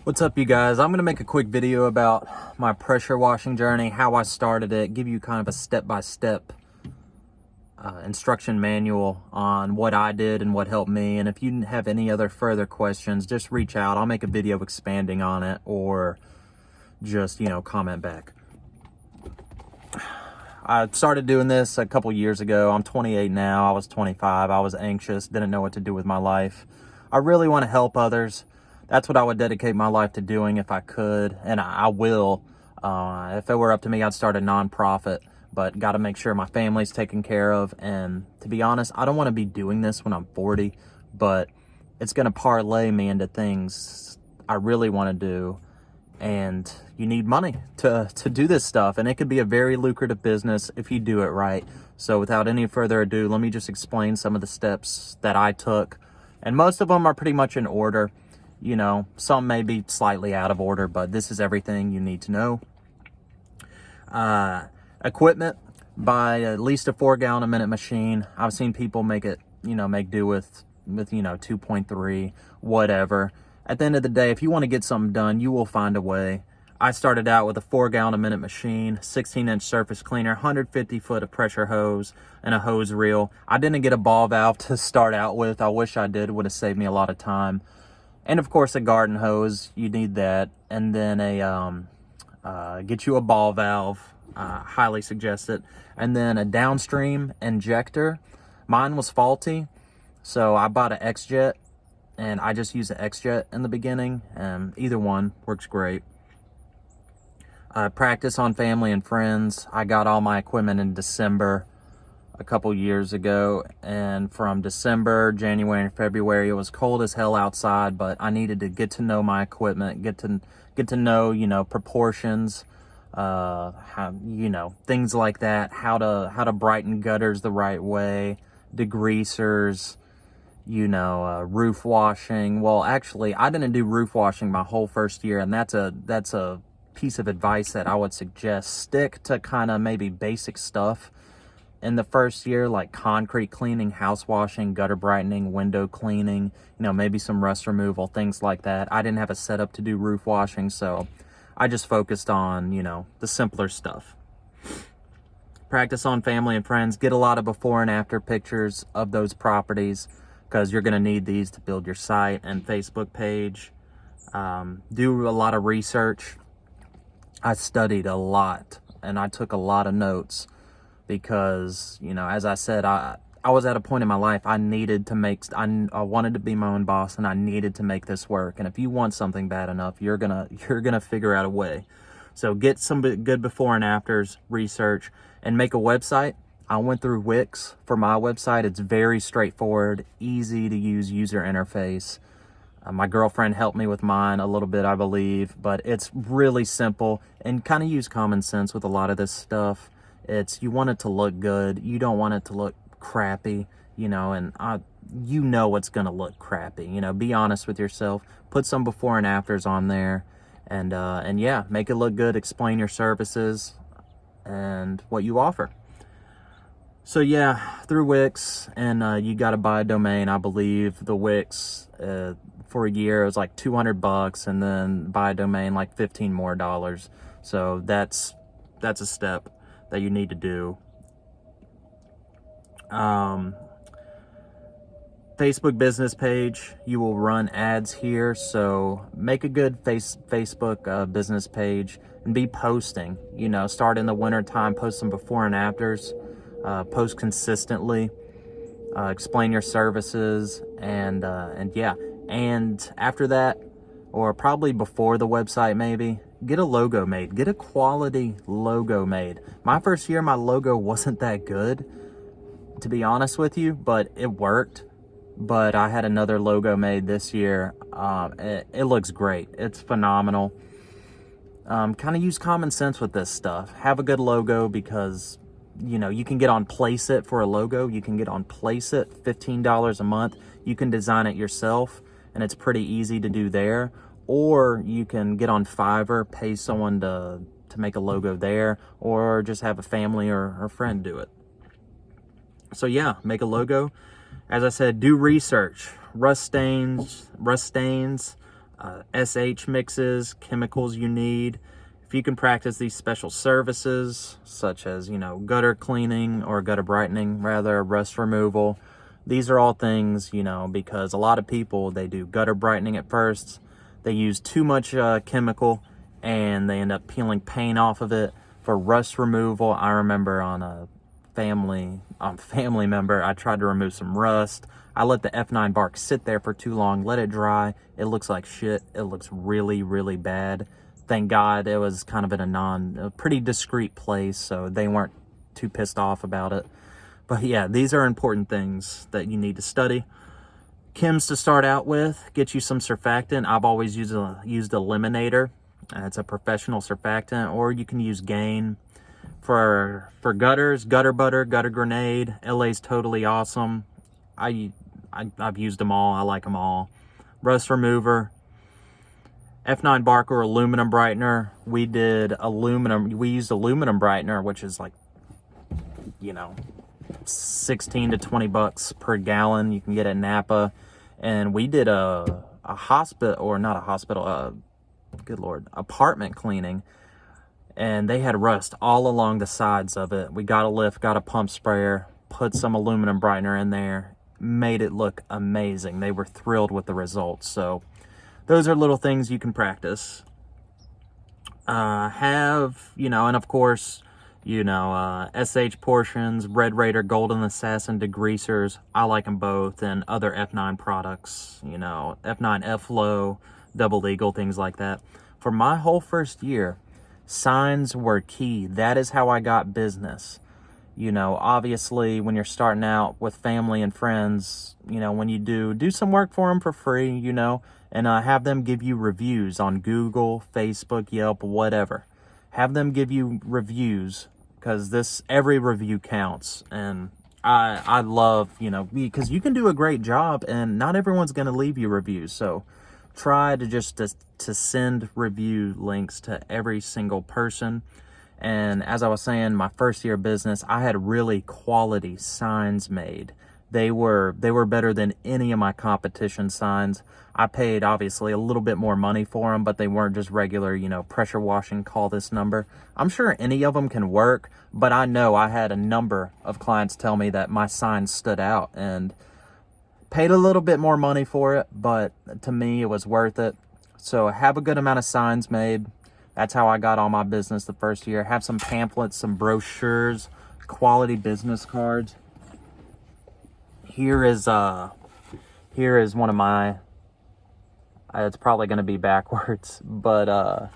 What's up, you guys? I'm going to make a quick video about my pressure washing journey, how I started it, give you kind of a step-by-step instruction manual on what I did and what helped me. And if you have any other further questions, just reach out. I'll make a video expanding on it, or just, comment back. I started doing this a couple years ago. I'm 28 now. I was 25. I was anxious, didn't know what to do with my life. I really want to help others. That's what I would dedicate my life to doing if I could, and I will. If it were up to me, I'd start a nonprofit, but got to make sure my family's taken care of. And to be honest, I don't want to be doing this when I'm 40, but it's going to parlay me into things I really want to do. And you need money to do this stuff, and it could be a very lucrative business if you do it right. So without any further ado, let me just explain some of the steps that I took, and most of them are pretty much in order. Some may be slightly out of order, but this is everything you need to know. Equipment: buy at least a 4-gallon a minute machine. I've seen people make do with 2.3, whatever. At the end of the day, if you want to get something done, you will find a way. I started out with a 4-gallon a minute machine, 16-inch surface cleaner, 150 foot of pressure hose, and a hose reel. I didn't get a ball valve to start out with. I wish I did. It would have saved me a lot of time. And of course, a garden hose, you need that. And then get you a ball valve, highly suggest it. And then a downstream injector. Mine was faulty, so I bought an X-Jet, and I just used an X-Jet in the beginning. Either one works great. Practice on family and friends. I got all my equipment in December a couple years ago, and from December, January, and February, it was cold as hell outside, but I needed to get to know my equipment, get to know, proportions, things like that, how to brighten gutters the right way, degreasers, roof washing. Well, actually, I didn't do roof washing my whole first year, and that's a piece of advice that I would suggest. Stick to kind of maybe basic stuff in the first year, like concrete cleaning, house washing, gutter brightening, window cleaning, maybe some rust removal, things like that. I didn't have a setup to do roof washing, so I just focused on, the simpler stuff. Practice on family and friends. Get a lot of before and after pictures of those properties, because you're going to need these to build your site and Facebook page. Do a lot of research. I studied a lot, and I took a lot of notes, because, as I said, I was at a point in my life I needed to I wanted to be my own boss, and I needed to make this work. And if you want something bad enough, you're gonna figure out a way. So get some good before and afters, research, and make a website. I went through Wix for my website. It's very straightforward, easy to use user interface. My girlfriend helped me with mine a little bit, I believe, but it's really simple, and kind of use common sense with a lot of this stuff. You want it to look good. You don't want it to look crappy, and what's going to look crappy. Be honest with yourself. Put some before and afters on there, and yeah, make it look good. Explain your services and what you offer. So yeah, through Wix, and you got to buy a domain. I believe the Wix for a year it was like $200, and then buy a domain like $15 more. So that's a step that you need to do. Facebook business page, you will run ads here, so make a good Facebook business page, and be posting. Start in the winter time, post some before and afters, post consistently, explain your services, and yeah. And after that, or probably before the website, maybe get a logo made. Get a quality logo made. My first year, my logo wasn't that good, to be honest with you, but it worked. But I had another logo made this year. It looks great. It's phenomenal. Kind of use common sense with this stuff. Have a good logo, because you can get on Placeit for a logo. You can get on Placeit, $15 a month. You can design it yourself, and it's pretty easy to do there. Or you can get on Fiverr, pay someone to make a logo there, or just have a family or friend do it. So yeah, make a logo. As I said, do research. Rust stains, SH mixes, chemicals you need. If you can practice these special services, such as, gutter cleaning or gutter brightening, rather, rust removal, these are all things, because a lot of people, they do gutter brightening at first. They use too much chemical and they end up peeling paint off of it. For rust removal, I remember on a family member, I tried to remove some rust. I let the F9 bark sit there for too long, let it dry. It looks like shit. It looks really, really bad. Thank God it was kind of in a pretty discreet place, so they weren't too pissed off about it. But yeah, these are important things that you need to study. Chems to start out with, get you some surfactant. I've always used Eliminator. It's a professional surfactant, or you can use Gain. For gutters, Gutter Butter, Gutter Grenade. LA's totally awesome. I've used them all. I like them all. Rust remover. F9 Barker aluminum brightener. We used aluminum brightener, which is like, 16 to 20 bucks per gallon. You can get at Napa. And we did a apartment cleaning. And they had rust all along the sides of it. We got a lift, got a pump sprayer, put some aluminum brightener in there, made it look amazing. They were thrilled with the results. So those are little things you can practice. And of course, SH portions, Red Raider, Golden Assassin, degreasers. I like them both, and other F9 products, F9 F-Low, Double Eagle, things like that. For my whole first year, signs were key. That is how I got business. Obviously, when you're starting out with family and friends, when you do some work for them for free, and have them give you reviews on Google, Facebook, Yelp, whatever. Have them give you reviews, because every review counts. And I love, because you can do a great job and not everyone's going to leave you reviews. So try to send review links to every single person. And as I was saying, my first year of business, I had really quality signs made. They were better than any of my competition signs. I paid obviously a little bit more money for them, but they weren't just regular, pressure washing, call this number. I'm sure any of them can work, but I know I had a number of clients tell me that my signs stood out, and paid a little bit more money for it, but to me it was worth it. So have a good amount of signs made. That's how I got all my business the first year. Have some pamphlets, some brochures, quality business cards. Here is one of my, it's probably going to be backwards, but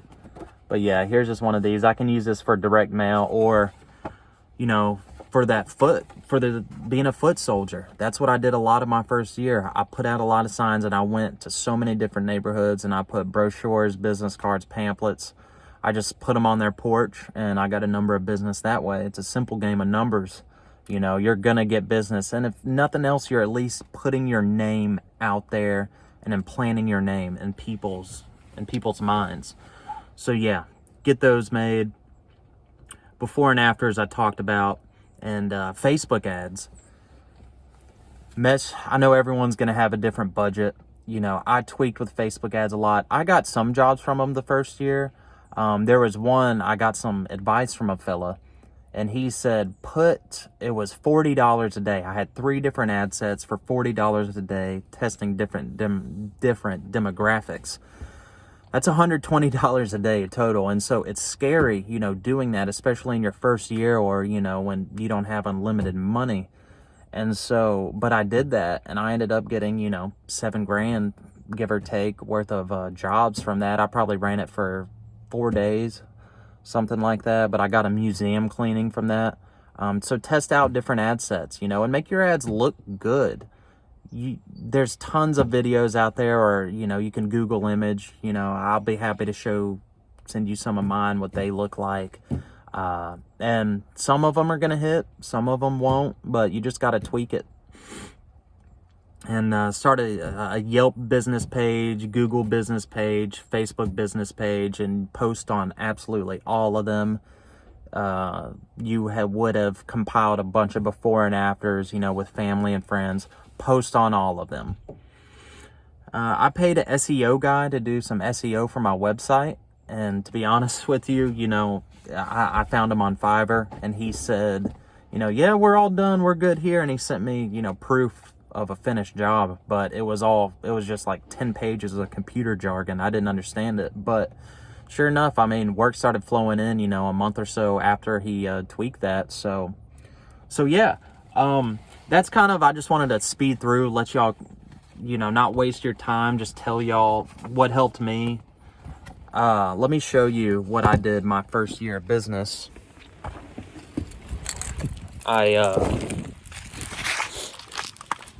yeah, here's just one of these. I can use this for direct mail, or, for being a foot soldier. That's what I did a lot of my first year. I put out a lot of signs, and I went to so many different neighborhoods, and I put brochures, business cards, pamphlets. I just put them on their porch, and I got a number of business that way. It's a simple game of numbers. You're going to get business. And if nothing else, you're at least putting your name out there and implanting your name in people's minds. So yeah, get those made. Before and afters I talked about, and Facebook ads. I know everyone's going to have a different budget. I tweaked with Facebook ads a lot. I got some jobs from them the first year. There was one, I got some advice from a fella, and he said, it was $40 a day. I had 3 different ad sets for $40 a day, testing different demographics. That's $120 a day total. And so it's scary, doing that, especially in your first year, or, when you don't have unlimited money. And so, but I did that, and I ended up getting, $7,000, give or take, worth of jobs from that. I probably ran it for 4 days, something like that, but I got a museum cleaning from that. So test out different ad sets, and make your ads look good. There's tons of videos out there, or, you can Google image, I'll be happy to send you some of mine, what they look like. And some of them are going to hit, some of them won't, but you just got to tweak it. And start a Yelp business page, Google business page, Facebook business page, and post on absolutely all of them. You would have compiled a bunch of before and afters, with family and friends. Post on all of them. I paid an SEO guy to do some SEO for my website. And to be honest with you, you know, I found him on Fiverr, and he said, you know, yeah, we're all done, we're good here. And he sent me, you know, proof of a finished job, but it was just like 10 pages of computer jargon. I didn't understand it, but sure enough, I mean, work started flowing in, you know, a month or so after he tweaked that. So yeah, that's kind of, I just wanted to speed through, let y'all, you know, not waste your time, just tell y'all what helped me. Let me show you what I did my first year of business.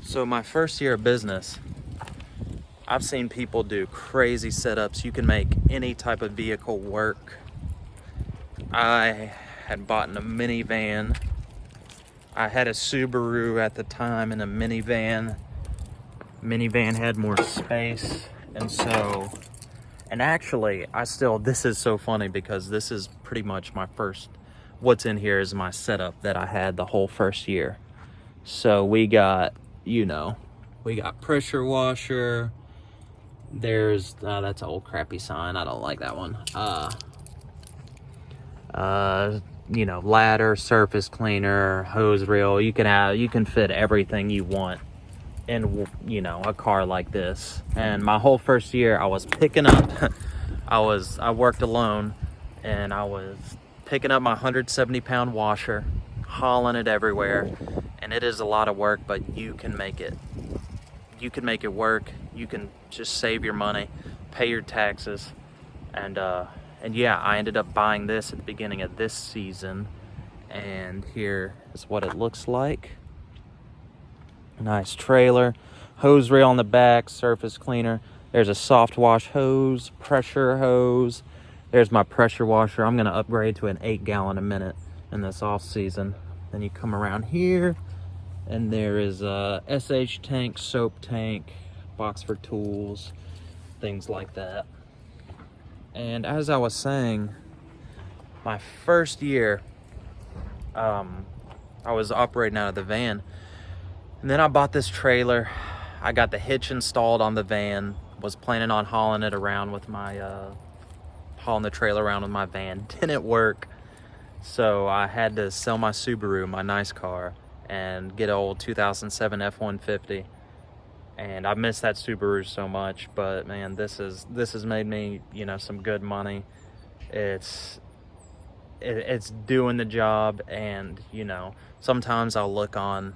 So my first year of business, I've seen people do crazy setups. You can make any type of vehicle work. I had bought a minivan. I had a Subaru at the time and a minivan. Minivan had more space, and actually, this is so funny because this is pretty much what's in here is my setup that I had the whole first year. So we got, you know, pressure washer. There's, that's an old crappy sign. I don't like that one. You know, ladder, surface cleaner, hose reel. You can fit everything you want in, you know, a car like this. And my whole first year, I was picking up, I worked alone, and I was picking up my 170-pound washer, hauling it everywhere. And it is a lot of work, but you can make it work. You can just save your money, pay your taxes. And yeah, I ended up buying this at the beginning of this season, and here is what it looks like. Nice trailer, hose reel on the back, surface cleaner. There's a soft wash hose, pressure hose. There's my pressure washer. I'm gonna upgrade to an 8-gallon a minute in this off season. Then you come around here, and there is a SH tank, soap tank, box for tools, things like that. And as I was saying, my first year, I was operating out of the van. And then I bought this trailer. I got the hitch installed on the van. Was planning on hauling the trailer around with my van. Didn't work. So I had to sell my Subaru, my nice car, and get an old 2007 F-150. And I miss that Subaru so much, but man, this has made me, you know, some good money. It's doing the job. And, you know, sometimes I'll look on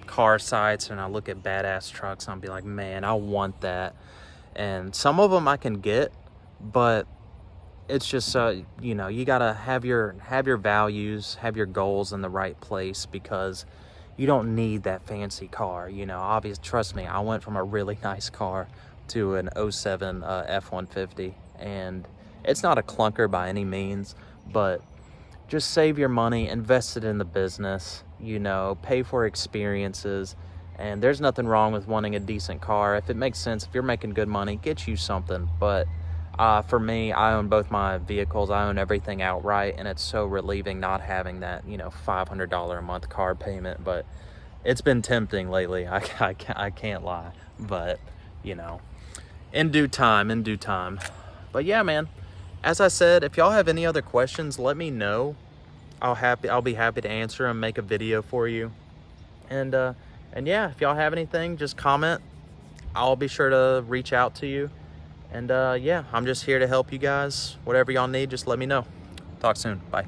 car sites and I look at badass trucks and I'll be like, man, I want that. And some of them I can get, but it's just, you know, you gotta have your values, have your goals in the right place, because you don't need that fancy car. You know, obviously, trust me, I went from a really nice car to an 07 F-150, and it's not a clunker by any means, but just save your money, invest it in the business, you know, pay for experiences. And there's nothing wrong with wanting a decent car. If it makes sense, if you're making good money, get you something. But for me, I own both my vehicles. I own everything outright, and it's so relieving not having that, you know, $500 a month car payment. But it's been tempting lately. I can't lie. But, you know, in due time. But yeah, man, as I said, if y'all have any other questions, let me know. I'll be happy to answer them, make a video for you. And yeah, if y'all have anything, just comment. I'll be sure to reach out to you. And yeah, I'm just here to help you guys. Whatever y'all need, just let me know. Talk soon. Bye.